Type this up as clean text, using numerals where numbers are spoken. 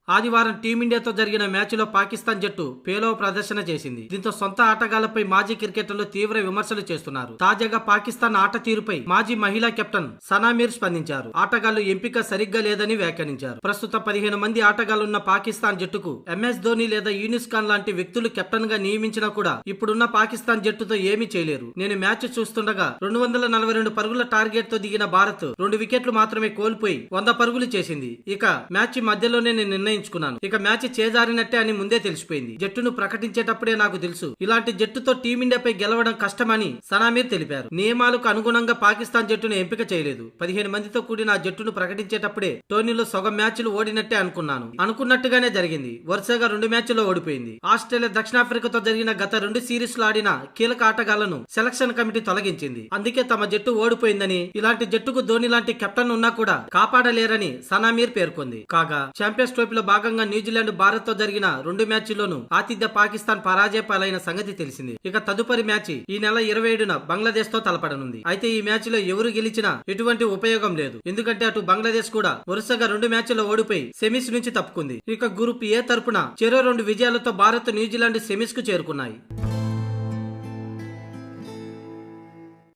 ఆదివారం టీమిండియాతో జరిగిన మ్యాచ్లో పాకిస్తాన్ జట్టు పేలవ ప్రదర్శన చేసింది. దీంతో సొంత ఆటగాళ్లపై మాజీ క్రికెటర్లు తీవ్ర విమర్శలు చేస్తున్నారు. తాజాగా పాకిస్తాన్ ఆట తీరుపై మాజీ మహిళా కెప్టెన్ సనా మీర్ స్పందించారు. ఆటగాళ్లు ఎంపిక సరిగ్గా లేదని వ్యాఖ్యానించారు. ప్రస్తుతం 15 మంది ఆటగాళ్లున్న పాకిస్తాన్ జట్టుకు MS ధోని లేదా యూనిస్ ఖాన్ లాంటి వ్యక్తులు కెప్టెన్ గా నియమించినా కూడా ఇప్పుడున్న పాకిస్తాన్ జట్టుతో ఏమీ చేయలేరు. నేను మ్యాచ్ చూస్తుండగా 242 పరుగుల టార్గెట్ తో దిగిన భారత్ 2 వికెట్లు మాత్రమే కోల్పోయి 100 పరుగులు చేసింది. ఇక మ్యాచ్ మధ్యలోనే నేను నిర్ణయించుకున్నాను. ఇక మ్యాచ్ చేజారినట్టే అని ముందే తెలిసిపోయింది. జట్టును ప్రకటించేటప్పుడే నాకు తెలుసు ఇలాంటి జట్టుతో టీమిండియాపై గెలవడం కష్టమని సనామీర్ తెలిపారు. నియమాలకు అనుగుణంగా పాకిస్తాన్ జట్టును ఎంపిక చేయలేదు. 15 మందితో కూడిన ఆ జట్టును ప్రకటించేటప్పుడే టోర్నీలో సగం మ్యాచ్లు ఓడినట్టే అనుకున్నాను. అనుకున్నట్టుగానే జరిగింది. వరుసగా 2 మ్యాచ్ల్లో ఓడిపోయింది. ఆస్ట్రేలియా దక్షిణాఫ్రికాతో జరిగిన గత 2 సిరీస్ లో ఆడిన కీలక ఆటగాళ్లను సెలక్షన్ కమిటీ తొలగించింది. అందుకే తమ జట్టు ఓడిపోయిందని, ఇలాంటి జట్టుకు ధోని లాంటి కెప్టెన్ ఉన్నా కూడా కాపాడలేరని సనామీర్ పేర్కొంది. కాగా ఛాంపియన్స్ ట్రోఫీలో భాగంగా న్యూజిలాండ్ భారత్ తో జరిగిన 2 మ్యాచ్ల్లోనూ ఆతిథ్య పాకిస్తాన్ పరాజయ పాలైన సంగతి తెలిసింది. ఇక తదుపరి మ్యాచ్ ఈ నెల 27న బంగ్లాదేశ్ తో తలపడనుంది. అయితే ఈ మ్యాచ్ లో ఎవరు గెలిచినా ఎటువంటి ఉపయోగం లేదు. ఎందుకంటే అటు బంగ్లాదేశ్ కూడా వరుసగా 2 మ్యాచ్ల్లో ఓడిపోయి సెమీస్ నుంచి తప్పుకుంది. ఇక గ్రూప్ ఏ తరపున చెరో 2 విజయాలతో భారత్ న్యూజిలాండ్ సెమీస్ కు చేరుకున్నాయి.